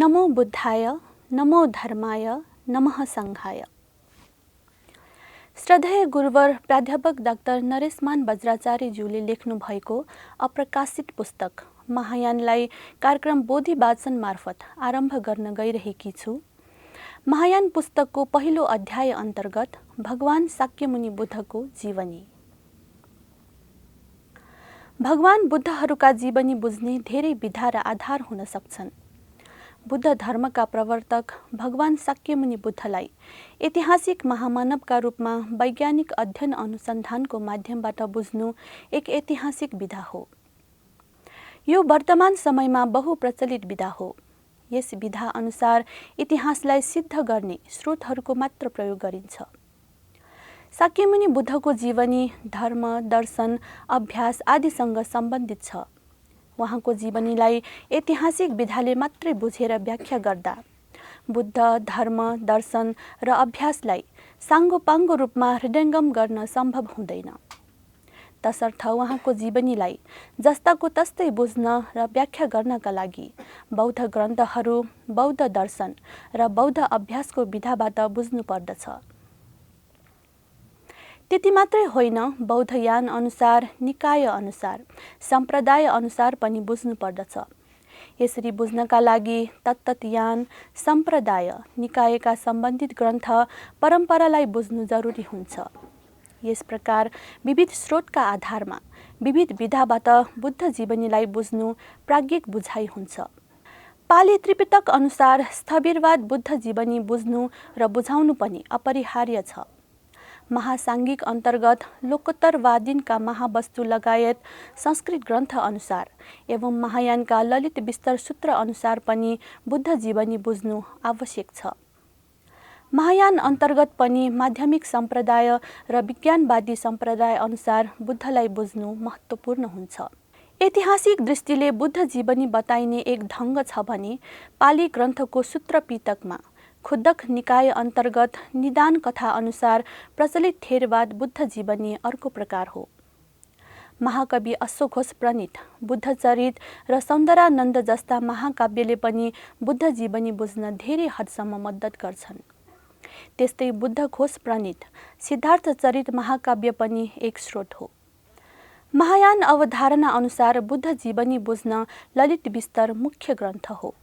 नमो बुद्धाय, नमो धर्माय, नमः सङ्घाय। श्रद्धेय गुरुवर प्राध्यापक डाक्टर नरेशमान बज्राचार्यज्यूले लेख्नु भएको अप्रकाशित पुस्तक महायानलाई कार्यक्रम बोधि वाचन मार्फत आरम्भ गर्न गइरहेकी छु। महायान पुस्तकको पहिलो अध्याय अन्तर्गत भगवान शाक्यमुनि बुद्धको जीवनी। भगवान बुद्धहरूका जीवनी बुझ्ने धेरै विधा र आधार हुन सक्छन्। बुद्ध धर्मका प्रवर्तक भगवान शाक्यमुनि बुद्धलाई ऐतिहासिक महामानवका रूपमा वैज्ञानिक अध्ययन अनुसन्धानको माध्यमबाट बुझ्नु एक ऐतिहासिक विधा हो। यो वर्तमान समयमा बहुप्रचलित विधा हो। यस विधा अनुसार इतिहासलाई सिद्ध गर्ने स्रोतहरूको मात्र प्रयोग गरिन्छ। शाक्यमुनि बुद्धको जीवनी धर्म, दर्शन, अभ्यास आदिसँग सम्बन्धित छ। उहाँको जीवनीलाई ऐतिहासिक विधाले मात्रै बुझेर व्याख्या गर्दा बुद्ध, धर्म, दर्शन र अभ्यासलाई साङ्गोपाङ्गो रूपमा हृदयङ्गम गर्न सम्भव हुँदैन। तसर्थ उहाँको जीवनीलाई जस्ताको तस्तै बुझ्न र व्याख्या गर्नका लागि बौद्ध ग्रन्थहरू, बौद्ध दर्शन र बौद्ध अभ्यासको विधाबाट बुझ्नु पर्दछ। त्यति मात्रै होइन, बौद्ध यान अनुसार, निकाय अनुसार, सम्प्रदाय अनुसार पनि बुझ्नु पर्दछ। यसरी बुझ्नका लागि तत्तत यान, सम्प्रदाय, निकायका सम्बन्धित ग्रन्थ, परम्परालाई बुझ्नु जरुरी हुन्छ। यस प्रकार विविध स्रोतका आधारमा विविध विधाबाट बुद्ध जीवनीलाई बुझ्नु प्राज्ञिक बुझाइ हुन्छ। पाली त्रिपिटक अनुसार स्थविरवाद बुद्ध जीवनी बुझ्नु र बुझाउनु पनि अपरिहार्य छ। महासाङ्गिक अन्तर्गत लोकोत्तरवादीनका महावस्तु लगायत संस्कृत ग्रन्थ अनुसार एवं महायानका ललित विस्तर सूत्र अनुसार पनि बुद्ध जीवनी बुझ्नु आवश्यक छ। महायान अन्तर्गत पनि माध्यमिक सम्प्रदाय र विज्ञानवादी सम्प्रदाय अनुसार बुद्धलाई बुझ्नु महत्त्वपूर्ण हुन्छ। ऐतिहासिक दृष्टिले बुद्ध जीवनी बताइने एक ढङ्ग छ भने पाली ग्रन्थको सूत्र पिटकमा खुद्दक निकाय अन्तर्गत निदान कथा अनुसार प्रचलित थेरवाद बुद्ध जीवनी अर्को प्रकार हो। महाकवि अश्वघोष प्रणीत बुद्धचरित र सौन्दरानन्द जस्ता महाकाव्यले पनि बुद्ध जीवनी बुझ्न धेरै हदसम्म मद्दत गर्छन्। त्यस्तै बुद्धघोष प्रणीत सिद्धार्थ चरित महाकाव्य पनि एक स्रोत हो। महायान अवधारणा अनुसार बुद्ध जीवनी बुझ्न ललित विस्तर मुख्य ग्रन्थ हो।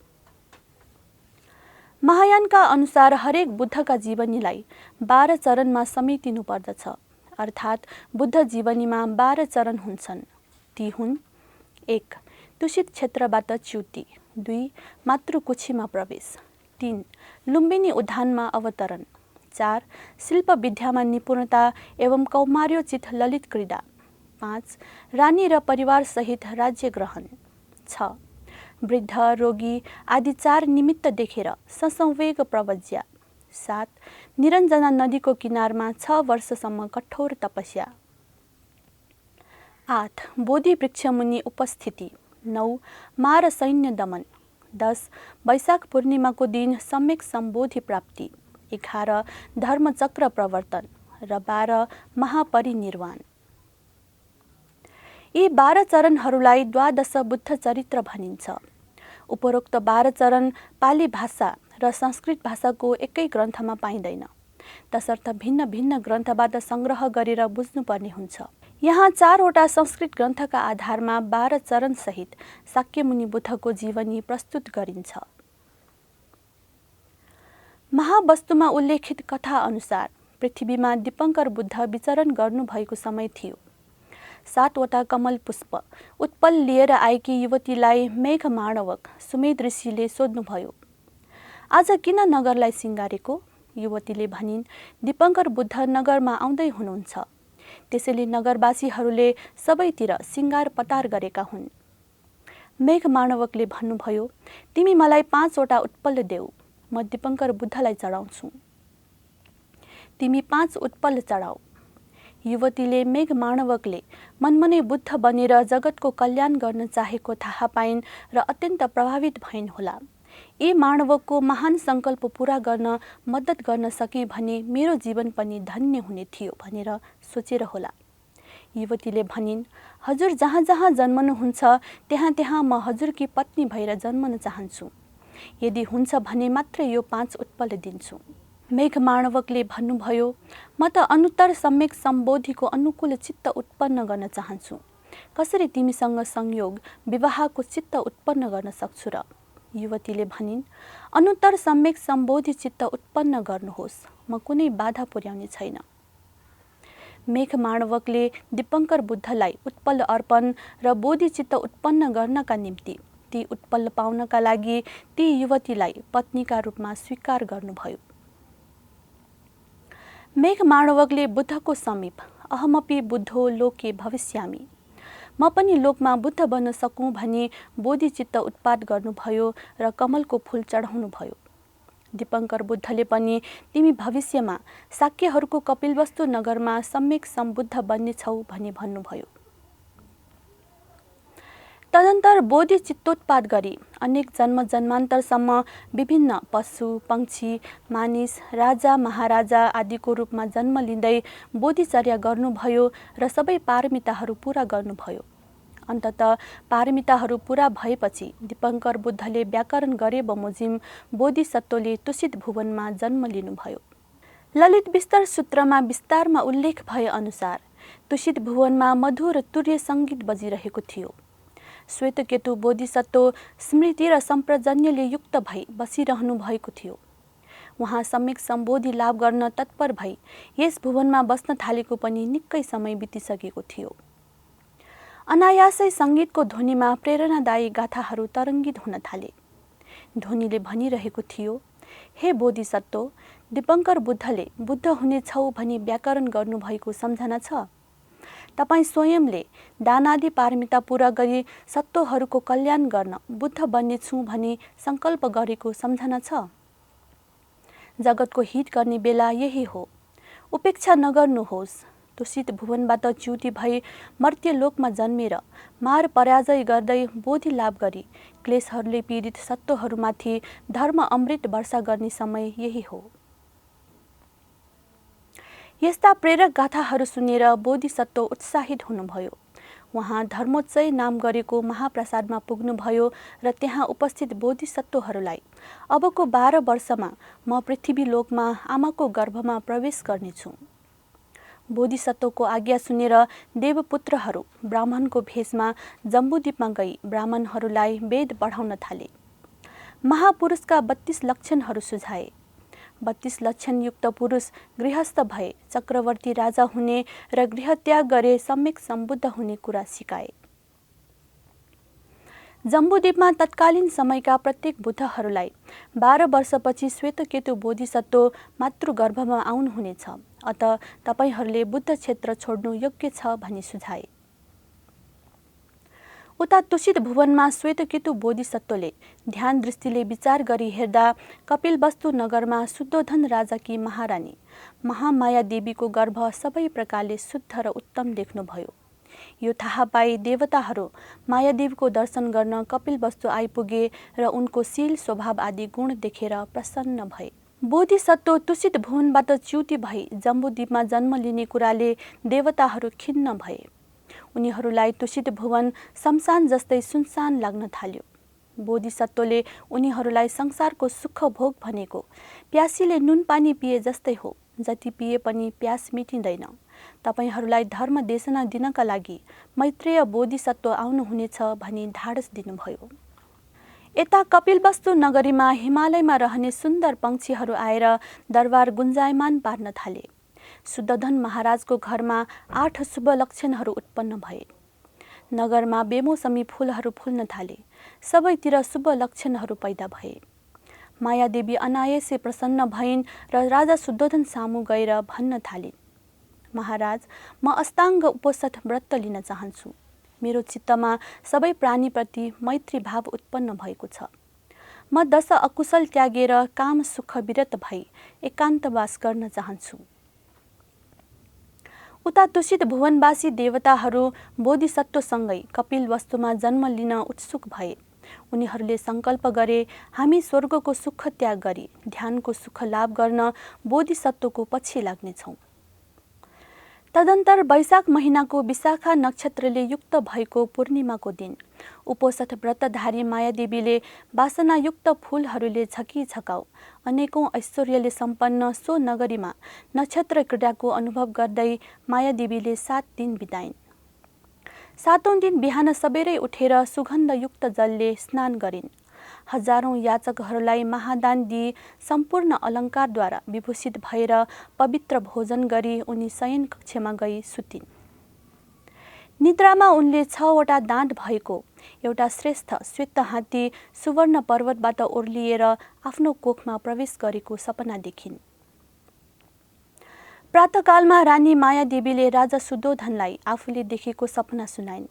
महायानका अनुसार हरेक बुद्धका जीवनीलाई 12 चरणमा समेटिनु पर्दछ। अर्थात् बुद्ध जीवनीमा 12 चरण हुन्छन्। ती हुन्: 1. दूषित क्षेत्रबाट च्युति। 2. मातृकुक्षीमा प्रवेश। 3. लुम्बिनी उद्यानमा अवतरण। 4. शिल्प विद्यामा निपुणता एवं कौमार्योचित ललित क्रीडा। 5. रानी र परिवारसहित राज्य ग्रहण। 6. वृद्ध, रोगी आदि 4 निमित्त देखेर ससंवेग प्रवज्या। 7. निरञ्जना नदीको किनारमा 6 वर्षसम्म कठोर तपस्या। 8. बोधि वृक्षमुनि उपस्थिति। 9. मार सैन्य दमन। 10. वैशाख पूर्णिमाको दिन सम्यक सम्बोधि प्राप्ति। 11. धर्मचक्र प्रवर्तन र 12. महापरिनिर्वाण। यी 12 चरणहरूलाई द्वादश बुद्ध चरित्र भनिन्छ। उपरोक्त 12 चरण पाली भाषा र संस्कृत भाषाको एकै ग्रन्थमा पाइँदैन। तसर्थ भिन्न भिन्न ग्रन्थबाट सङ्ग्रह गरेर बुझ्नुपर्ने हुन्छ। यहाँ 4वटा संस्कृत ग्रन्थका आधारमा 12 चरणसहित शाक्यमुनि बुद्धको जीवनी प्रस्तुत गरिन्छ। महावस्तुमा उल्लेखित कथा अनुसार पृथ्वीमा दीपङ्कर बुद्ध विचरण गर्नुभएको समय थियो। 7वटा कमल पुष्प उत्पल लिएर आएकी युवतीलाई मेघ माणवक सुमेध ऋषिले सोध्नुभयो, आज किन नगरलाई सिँगारेको? युवतीले भनिन्, दीपङ्कर बुद्ध नगरमा आउँदै हुनुहुन्छ, त्यसैले नगरवासीहरूले सबैतिर सिँगार पटार गरेका हुन्। मेघ माणवकले भन्नुभयो, तिमी मलाई 5वटा उत्पल देऊ, म दीपङ्कर बुद्धलाई चढाउँछु। तिमी 5 उत्पल चढाऊ। युवतीले मेघ माणवकले मनमनै बुद्ध बनेर जगतको कल्याण गर्न चाहेको थाहा पाइन् र अत्यन्त प्रभावित भइन् होला। यी माणवकको महान सङ्कल्प पूरा गर्न मद्दत गर्न सके भने मेरो जीवन पनि धन्य हुने थियो भनेर सोचेर होला। युवतीले भनिन्, हजुर जहाँ जहाँ जन्मनुहुन्छ त्यहाँ त्यहाँ म हजुरकी पत्नी भएर जन्मन चाहन्छु। यदि हुन्छ भने मात्रै यो 5 उत्पल दिन्छु। मेघमाणवकले भन्नुभयो, म त अनुत्तर सम्यक सम्बोधिको अनुकूल चित्त उत्पन्न गर्न चाहन्छु। कसरी तिमीसँग संयोग विवाहको चित्त उत्पन्न गर्न सक्छु र? युवतीले भनिन्, अनुत्तर सम्यक सम्बोधि चित्त उत्पन्न गर्नुहोस्, म कुनै बाधा पुर्याउने छैन। मेघमाणवकले दीपङ्कर बुद्धलाई उत्पल अर्पण र बोधि चित्त उत्पन्न गर्नका निम्ति ती उत्पल पाउनका लागि ती युवतीलाई पत्नीका रूपमा स्वीकार गर्नुभयो। मेघमाणवकले बुद्धको समीप, अहमपि बुद्धो लोके भविष्यामि, म पनि लोकमा बुद्ध बन्न सकूँ भनी बोधि चित्त उत्पाद गर्नुभयो र कमलको फूल चढाउनुभयो। दीपङ्कर बुद्धले पनि तिमी भविष्यमा शाक्यहरूको कपिलवस्तु नगरमा सम्यक सम्बुद्ध बन्नेछौ भनी भन्नुभयो। तदन्तर बोधि चित्तोत्पाद गरी अनेक जन्म जन्मान्तरसम्म विभिन्न पशु पंक्षी मानिस राजा महाराजा आदिको रूपमा जन्म लिँदै बोधिचर्या गर्नुभयो र सबै पारमिताहरू पूरा गर्नुभयो। अन्ततः पारमिताहरू पूरा भएपछि दीपङ्कर बुद्धले व्याकरण गरे बमोजिम बोधिसत्वले तुषित भुवनमा जन्म लिनुभयो। ललित विस्तार सूत्रमा विस्तारमा उल्लेख भए अनुसार तुषित भुवनमा मधुर तुर्य सङ्गीत बजिरहेको थियो। श्वेतकेतु बोधिसत्व स्मृति र सम्प्रजन्यले युक्त भई बसिरहनु भएको थियो। उहाँ सम्यक सम्बोधि लाभ गर्न तत्पर भई यस भुवनमा बस्न थालेको पनि निकै समय बितिसकेको थियो। अनायासै सङ्गीतको ध्वनिमा प्रेरणादायी गाथाहरू तरङ्गित हुन थाले। ध्वनिले भनिरहेको थियो, हे बोधिसत्व, दीपङ्कर बुद्धले बुद्ध हुनेछौ भनी व्याकरण गर्नुभएको सम्झना छ? तपाईँ स्वयंले दानादि पारमिता पूरा गरी सत्वहरूको कल्याण गर्न बुद्ध बन्नेछु भनी सङ्कल्प गरेको सम्झना छ? जगतको हित गर्ने बेला यही हो। उपेक्षा नगर्नुहोस्। तुषित भुवनबाट च्युति भई मर्त्यलोकमा जन्मेर मार पराजय गर्दै बोधि लाभ गरी क्लेशहरूले पीडित सत्वहरूमाथि धर्म अमृत वर्षा गर्ने समय यही हो। यस्ता प्रेरक गाथाहरू सुनेर बोधिसत्व उत्साहित हुनुभयो। उहाँ धर्मोच्चय नाम गरेको महाप्रसादमा पुग्नुभयो र त्यहाँ उपस्थित बोधिसत्वहरूलाई अबको 12 वर्षमा म पृथ्वीलोकमा आमाको गर्भमा प्रवेश गर्नेछु। बोधिसत्वको आज्ञा सुनेर देवपुत्रहरू ब्राह्मणको भेषमा जम्बूद्वीपमा गई ब्राह्मणहरूलाई वेद पढाउन थाले। महापुरुषका 32 लक्षणहरू सुझाए। 32 लक्षणयुक्त पुरुष गृहस्थ भए चक्रवर्ती राजा हुने र गृहत्याग गरे सम्यक सम्बुद्ध हुने कुरा सिकाए। जम्बूद्वीपमा तत्कालीन समयका प्रत्येक बुद्धहरूलाई 12 वर्षपछि श्वेतकेतु बोधिसत्व मातृगर्भमा आउनुहुनेछ। अत तपाईहरूले बुद्ध क्षेत्र छोड्नु योग्य छ भनी सुझाए। उता तुषित भुवनमा श्वेतकेतु बोधिसत्वले ध्यान दृष्टिले विचार गरी हेर्दा कपिलवस्तु नगरमा शुद्धोधन राजाकी महारानी महामाया देवीको गर्भ सबै प्रकारले शुद्ध र उत्तम देख्नुभयो। यो थाहा पाई देवताहरू मायादेवीको दर्शन गर्न कपिलवस्तु आइपुगे र उनको शील स्वभाव आदि गुण देखेर प्रसन्न भए। बोधिसत्व तुषित भुवनबाट च्युति भई जम्बूद्वीपमा जन्म लिने कुराले देवताहरू खिन्न भए। उनीहरूलाई तुषित भुवन शमशान जस्तै सुनसान लाग्न थाल्यो। बोधिसत्वले उनीहरूलाई संसारको सुख भोग भनेको प्यासीले नुन पानी पिए जस्तै हो, जति पिए पनि प्यास मिटिँदैन। तपाईहरूलाई धर्म देशना दिनका लागि मैत्रेय बोधिसत्व आउनुहुनेछ भनी ढाडस दिनुभयो। यता कपिलवस्तु नगरीमा हिमालयमा रहने सुन्दर पंक्षीहरू आएर दरबार गुन्जायमान पार्न थाले। शुद्धोधन महाराजको घरमा 8 शुभ लक्षणहरू उत्पन्न भए। नगरमा बेमौसमी फूलहरू फुल्न थाले। सबैतिर शुभ लक्षणहरू पैदा भए। मायादेवी अनायासै प्रसन्न भइन् र राजा शुद्धोधन सामु गएर भन्न थालिन्, महाराज, म अष्टाङ्ग उपोषथ व्रत लिन चाहन्छु। मेरो चित्तमा सबै प्राणीप्रति मैत्री भाव उत्पन्न भएको छ। म 10 अकुशल त्यागेर काम सुख विरत भई एकान्तवास गर्न चाहन्छु। उता तुषित भुवनवासी देवताहरू बोधिसत्वसँगै कपिलवस्तुमा जन्म लिन उत्सुक भए। उनीहरूले सङ्कल्प गरे, हामी स्वर्गको सुख त्याग गरी ध्यानको सुख लाभ गर्न बोधिसत्वको पछि लाग्नेछौँ। तदन्तर वैशाख महिनाको विशाखा नक्षत्रले युक्त भएको पूर्णिमाको दिन उपोषठ व्रतधारी मायादेवीले वासनायुक्त फूलहरूले झकिझकाउ अनेकौं ऐश्वर्यले सम्पन्न सो नगरीमा नक्षत्र क्रीडाको अनुभव गर्दै मायादेवीले 7 दिन बिताइन्। 7औं दिन बिहान सबेरै उठेर सुगन्धयुक्त जलले स्नान गरिन्। हजारौं याचकहरूलाई महादान दिई सम्पूर्ण अलङ्कारद्वारा विभूषित भएर पवित्र भोजन गरी उनी शयन कक्षमा गई सुतिन्। निद्रामा उनले 6वटा दाँत भएको एउटा श्रेष्ठ श्वेत हात्ती सुवर्ण पर्वतबाट ओर्लिएर आफ्नो कोखमा प्रवेश गरेको सपना देखिन्। प्रातःकालमा रानी मायादेवीले राजा सुद्धोधनलाई आफूले देखेको सपना सुनाइन्।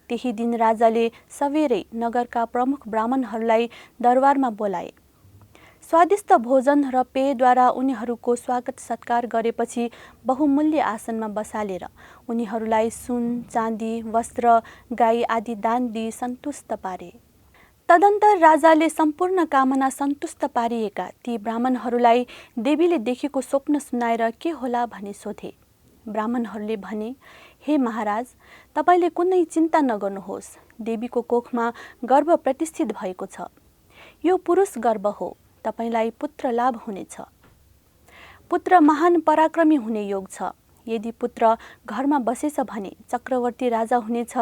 त्यही दिन राजाले सबेरै नगरका प्रमुख ब्राह्मणहरूलाई दरबारमा बोलाए। स्वादिष्ट भोजन र पेयद्वारा उनीहरूको स्वागत सत्कार गरेपछि बहुमूल्य आसनमा बसालेर उनीहरूलाई सुन, चाँदी, वस्त्र, गाई आदि दान दिई सन्तुष्ट पारे। तदन्तर राजाले सम्पूर्ण कामना सन्तुष्ट पारिएका ती ब्राह्मणहरूलाई देवीले देखेको स्वप्न सुनाएर के होला भनी सोधे। ब्राह्मणहरूले भने, हे महाराज, तपाईले कुनै चिन्ता नगर्नुहोस्। देवीको कोखमा गर्भ प्रतिष्ठित भएको छ। यो पुरुष गर्भ हो। तपाईलाई पुत्र लाभ हुनेछ। पुत्र महान पराक्रमी हुने योग छ। यदि पुत्र घरमा बसेछ भने चक्रवर्ती राजा हुनेछ।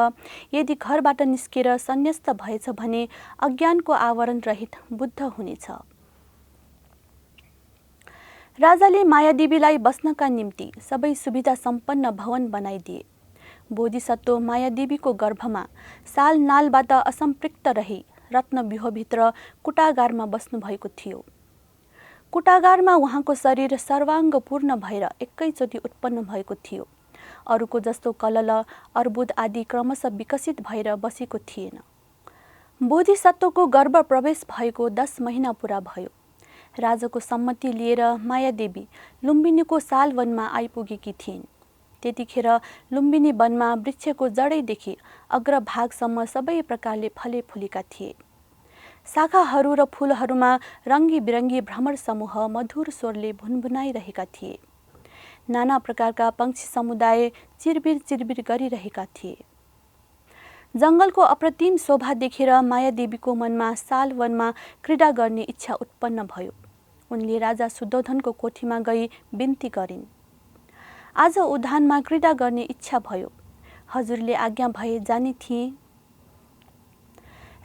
यदि घरबाट निस्केर सन्यस्त भएछ भने अज्ञानको आवरण रहित बुद्ध हुनेछ। राजाले मायादेवीलाई बस्नका निम्ति सबै सुविधा सम्पन्न भवन बनाइदिए। बोधिसत्व मायादेवीको गर्भमा साल नालबाट असम्पृक्त रही रत्नव्यूहभित्र कुटागारमा बस्नु भएको थियो। कुटागारमा उहाँको शरीर सर्वाङ्ग पूर्ण भएर एकैचोटि उत्पन्न भएको थियो। अरूको जस्तो कलल, अर्बुद आदि क्रमशः विकसित भएर बसेको थिएन। बोधिसत्वको गर्भ प्रवेश भएको 10 महिना पुरा भयो। राजाको सम्मति लिएर मायादेवी लुम्बिनीको सालवनमा आइपुगेकी थिइन्। त्यतिखेर लुम्बिनी वनमा वृक्षको जडैदेखि अग्रभागसम्म सबै प्रकारले फले फुलेका थिए। शाखाहरू र फूलहरूमा रङ्गी बिरङ्गी भ्रमर समूह मधुर स्वरले भुनभुनाइरहेका थिए। नाना प्रकारका पक्षी समुदाय चिरबिर चिरबिर गरिरहेका थिए। जङ्गलको अप्रतिम शोभा देखेर मायादेवीको मनमा सालवनमा क्रीडा गर्ने इच्छा उत्पन्न भयो। उनले राजा शुद्धोधनको कोठीमा गई बिन्ती गरिन्। आज उद्यानमा क्रीडा गर्ने इच्छा भयो। हजुरले आज्ञा भए जाने थिए।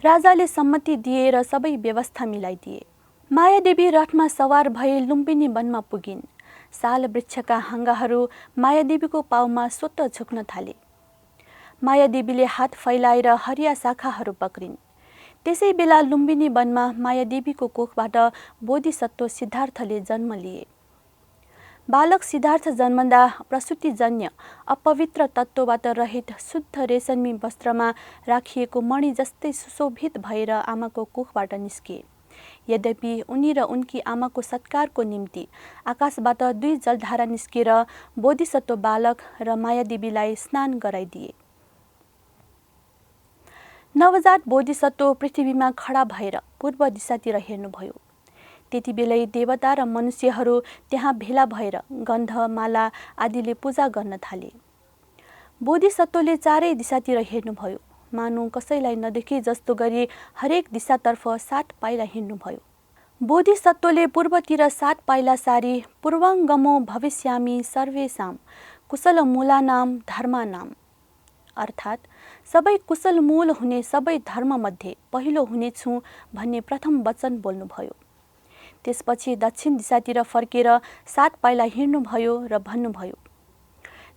राजाले सम्मति दिएर सबै व्यवस्था मिलाइदिए। मायादेवी रथमा सवार भए लुम्बिनी वनमा पुगिन्। साल वृक्षका हाँगाहरू मायादेवीको पाउमा स्वतः झुक्न थाले। मायादेवीले हात फैलाएर हरिया शाखाहरू पक्रिन्। त्यसै बेला लुम्बिनी वनमा मायादेवीको कोखबाट बोधिसत्व सिद्धार्थले जन्म लिए। बालक सिद्धार्थ जन्मदा प्रसूतिजन्य अपवित्र तत्त्वबाट रहित शुद्ध रेशमी वस्त्रमा राखिएको मणि जस्तै सुशोभित भएर आमाको कोखबाट निस्किए। यद्यपि उनी र उनकी आमाको सत्कारको निम्ति आकाशबाट 2 जलधारा निस्केर बोधिसत्व बालक र मायादेवीलाई स्नान गराइदिए। नवजात बोधिसत्व पृथ्वीमा खडा भएर पूर्व दिशातिर हेर्नुभयो। त्यति बेलै देवता र मनुष्यहरू त्यहाँ भेला भएर गन्ध, माला आदिले पूजा गर्न थाले। बोधिसत्वले चारै दिशातिर हेर्नुभयो। मानौ कसैलाई नदेखे जस्तो गरी हरेक दिशातर्फ 7 पाइला हिँड्नुभयो। बोधिसत्वले पूर्वतिर 7 पाइला सारी पूर्वाङ्गमो भविष्यामि सर्वेषां कुशलमूलानां धर्मानां, अर्थात् सबै कुशल मूल हुने सबै धर्ममध्ये पहिलो हुनेछु भन्ने प्रथम वचन बोल्नुभयो। त्यसपछि दक्षिण दिशातिर फर्केर 7 पाइला हिँड्नुभयो र भन्नुभयो,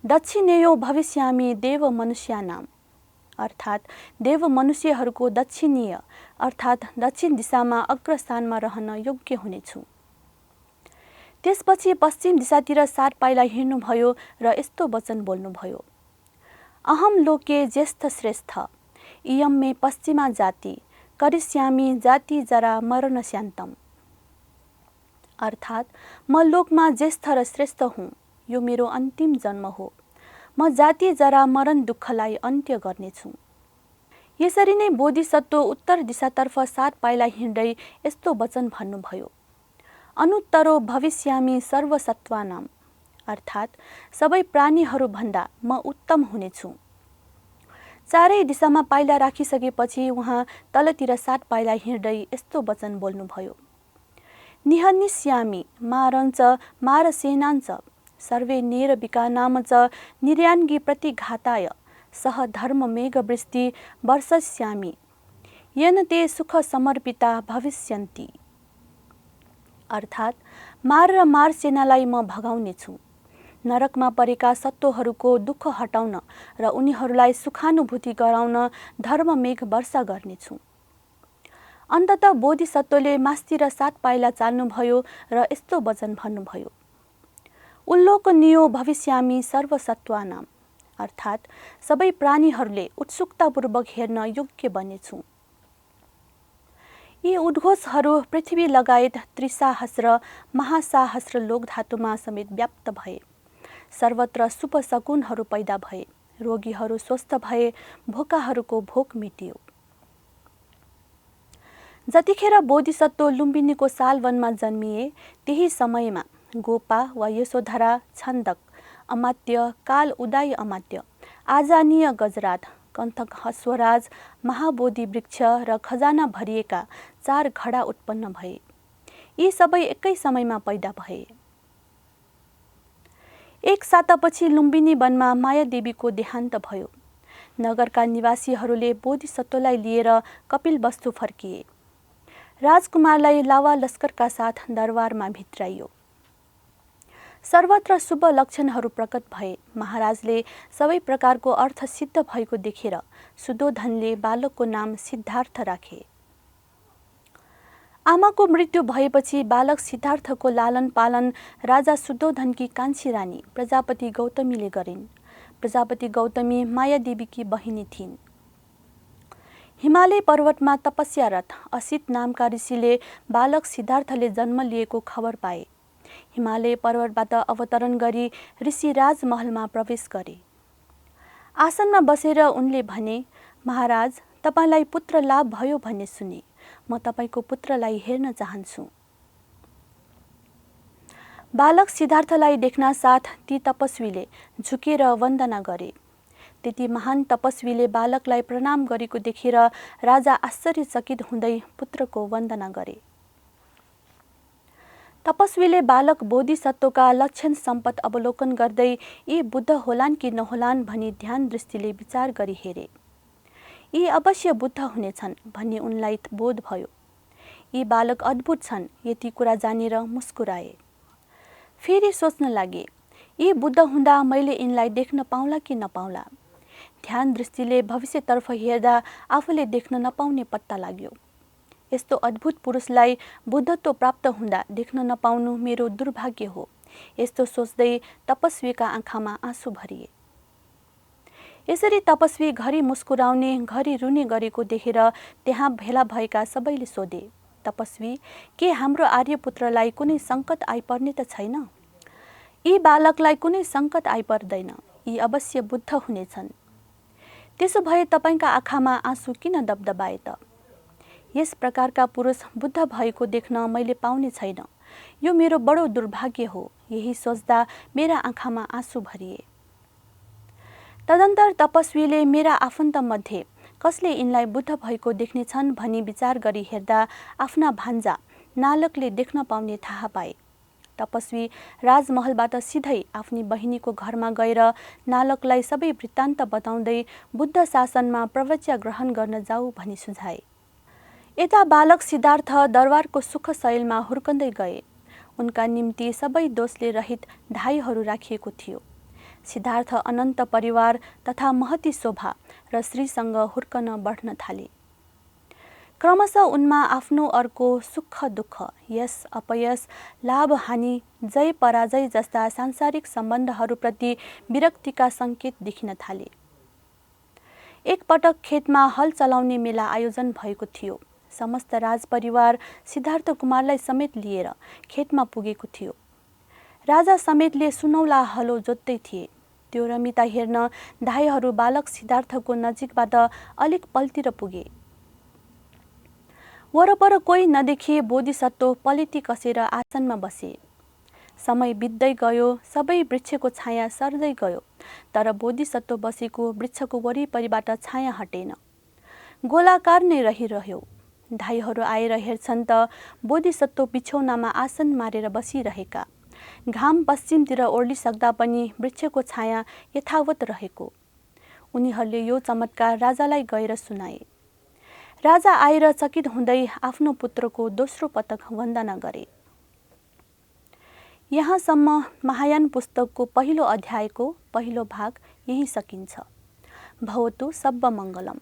दक्षिणेयो भविष्यामि देव मनुष्यानां, अर्थात् देव मनुष्यहरूको दक्षिणीय अर्थात् दक्षिण दिशामा अग्रस्थानमा रहन योग्य हुनेछु। त्यसपछि पश्चिम दिशातिर 7 पाइला हिँड्नुभयो र यस्तो वचन बोल्नुभयो, अहम लोके ज्येष्ठ श्रेष्ठ, इयं मे पश्चिमा जाति, करिष्यामि जाति जरा मरण शान्तम, अर्थात् म लोकमा ज्येष्ठ र श्रेष्ठ हुँ। यो मेरो अन्तिम जन्म हो। म जाति जरा मरण दुःखलाई अन्त्य गर्नेछु। यसरी नै बोधिसत्व उत्तर दिशातर्फ 7 पाइला हिँड्दै यस्तो वचन भन्नुभयो, अनुत्तरो भविष्यामि सर्वसत्त्वानां, अर्थात् सबै प्राणीहरूभन्दा म उत्तम हुनेछु। चारै दिशामा पाइला राखिसकेपछि उहाँ तलतिर 7 पाइला हिँड्दै यस्तो वचन बोल्नुभयो। निहनिस्यामी मारञ्च मारसेनाञ्च सर्वे नेरविकानाम च निर्याङ्गी प्रतिघाताय सह धर्म मेघवृष्टि वर्षस्यामि येन ते सुख समर्पिता भविष्यन्ति। अर्थात् मार र मार सेनालाई म भगाउनेछु, नरकमा परेका सत्वहरूको दुःख हटाउन र उनीहरूलाई सुखानुभूति गराउन धर्म मेघ वर्षा गर्नेछु। अन्ततः बोधिसत्वले मास्तिर 7 पाइला चाल्नुभयो र यस्तो वचन भन्नुभयो। उल्लोकनीयो भविष्यामि सर्वसत्त्वानां, अर्थात् सबै प्राणीहरूले उत्सुकतापूर्वक हेर्न योग्य बनेछु। यी उद्घोषहरू पृथ्वी लगायत त्रिसाहस्र महासाहस्र लोक धातुमा समेत व्याप्त भए। सर्वत्र शुभ सकुनहरू पैदा भए, रोगीहरू स्वस्थ भए, भोकाहरूको भोक मेटियो। जतिखेर बोधिसत्व लुम्बिनीको सालवनमा जन्मिए त्यही समयमा गोपा वा यशोधरा, छन्दक अमात्य, काल उदाई अमात्य, आजानीय गजराज, कन्थक हस्वराज, महाबोधि वृक्ष र खजाना भरिएका 4 घडा उत्पन्न भए। यी सबै एकै समयमा पैदा भए। एक सातापछि लुम्बिनी वनमा मायादेवीको देहान्त भयो। नगरका निवासीहरूले बोधिसत्वलाई लिएर कपिलवस्तु फर्किए। राजकुमारलाई लावा लस्करका साथ दरबारमा भित्राइयो। सर्वत्र शुभ लक्षणहरू प्रकट भए। महाराजले सबै प्रकारको अर्थ सिद्ध भएको देखेर सुदोधनले बालकको नाम सिद्धार्थ राखे। आमाको मृत्यु भएपछि बालक सिद्धार्थको लालन पालन राजा सुदोधनकी कान्छी रानी प्रजापति गौतमीले गरिन्। प्रजापति गौतमी मायादेवीकी बहिनी थिइन्। हिमालय पर्वतमा तपस्यारत असित नामका ऋषिले बालक सिद्धार्थले जन्म लिएको खबर पाए। हिमालय पर्वतबाट अवतरण गरी ऋषि राजमहलमा प्रवेश गरे। आसनमा बसेर उनले भने, महाराज, तपाईलाई पुत्र लाभ भयो भन्ने सुने। म तपाईको पुत्रलाई हेर्न चाहन्छु। बालक सिद्धार्थलाई देख्न साथ ती तपस्वीले झुकेर वन्दना गरे। त्यति महान तपस्वीले बालकलाई प्रणाम गरेको देखेर राजा आश्चर्यचकित हुँदै पुत्रको वन्दना गरे। तपस्वीले बालक बोधिसत्वका लक्षण सम्पत अवलोकन गर्दै यी बुद्ध होलान् कि नहोलान् भनी ध्यान दृष्टिले विचार गरी हेरे। यी अवश्य बुद्ध हुनेछन् भन्ने उनलाई बोध भयो। यी बालक अद्भुत छन्, यति कुरा जानेर मुस्कुराए। फेरि सोच्न लागे, यी बुद्ध हुँदा मैले यिनलाई देख्न पाउला कि नपाउला। ध्यान दृष्टिले भविष्यतर्फ हेर्दा आफूले देख्न नपाउने पत्ता लाग्यो। यस्तो अद्भुत पुरुषलाई बुद्धत्व प्राप्त हुँदा देख्न नपाउनु मेरो दुर्भाग्य हो। यस्तो सोच्दै तपस्वीका आँखामा आँसु भरिए। यसरी तपस्वी घरि मुस्कुराउने घरि रुने गरेको देखेर त्यहाँ भेला भएका सबैले सोधे, तपस्वी, के हाम्रो आर्यपुत्रलाई कुनै सङ्कट आइपर्ने त छैन? यी बालकलाई कुनै सङ्कट आइपर्दैन, यी अवश्य बुद्ध हुनेछन्। त्यसो भए तपाईँका आँखामा आँसु किन दबदबाए त? यस प्रकारका पुरुष बुद्ध भएको देख्न मैले पाउने छैन। यो मेरो बडो दुर्भाग्य हो। यही सोच्दा मेरा आँखामा आँसु भरिए। तदन्तर तपस्वीले मेरा आफन्त मध्ये कसले यिनलाई बुद्ध भएको देख्ने छन् भनी विचार गरी हेर्दा आफ्ना भान्जा नालकले देख्न पाउने थाहा पाए। तपस्वी राजमहलबाट सिधै आफ्नी बहिनीको घरमा गएर नालकलाई सबै वृत्तान्त बताउँदै बुद्ध शासनमा प्रवचन ग्रहण गर्न जाऊ भनी सुझाए। यता बालक सिद्धार्थ दरबारको सुख शैलमा हुर्कँदै गए। उनका निम्ति सबै दोषले रहित धाईहरू राखिएको थियो। सिद्धार्थ अनन्त परिवार तथा महती शोभा र श्रीसँग हुर्कन बढ्न थाले। क्रमशः उनमा आफ्नो अर्को सुख दुःख, यश अपयश, लाभ हानि, जय पराजय जस्ता सांसारिक सम्बन्धहरूप्रति विरक्तिका सङ्केत देखिन थाले। एकपटक खेतमा हल चलाउने मेला आयोजन भएको थियो। समस्त राजपरिवार सिद्धार्थ कुमारलाई समेत लिएर खेतमा पुगेको थियो। राजा समेतले सुनौला हलो जोत्दै थिए। त्यो रमिता हेर्न धाईहरू बालक सिद्धार्थको नजिकबाट अलिक पल्तिर पुगे। वरपर कोही नदेखी बोधिसत्व पलेटी कसेर आसनमा बसे। समय बित्दै गयो, सबै वृक्षको छाया सर्दै गयो, तर बोधिसत्व बसेको वृक्षको वरिपरिबाट छाया हटेन। गोलाकार नै रहिरह्यो। धाईहरू आएर हेर्छन् त बोधिसत्व बिछौनामा आसन मारेर बसिरहेका। घाम पश्चिमतिर ओर्लिसक्दा पनि वृक्षको छाया यथावत रहेको। उनीहरूले यो चमत्कार राजालाई गएर सुनाए। राजा आएर चकित हुँदै आफ्नो पुत्रको दोस्रो पटक वन्दना गरे। यहाँसम्म महायान पुस्तकको पहिलो अध्यायको पहिलो भाग यही सकिन्छ। भवतु सब्ब मङ्गलम।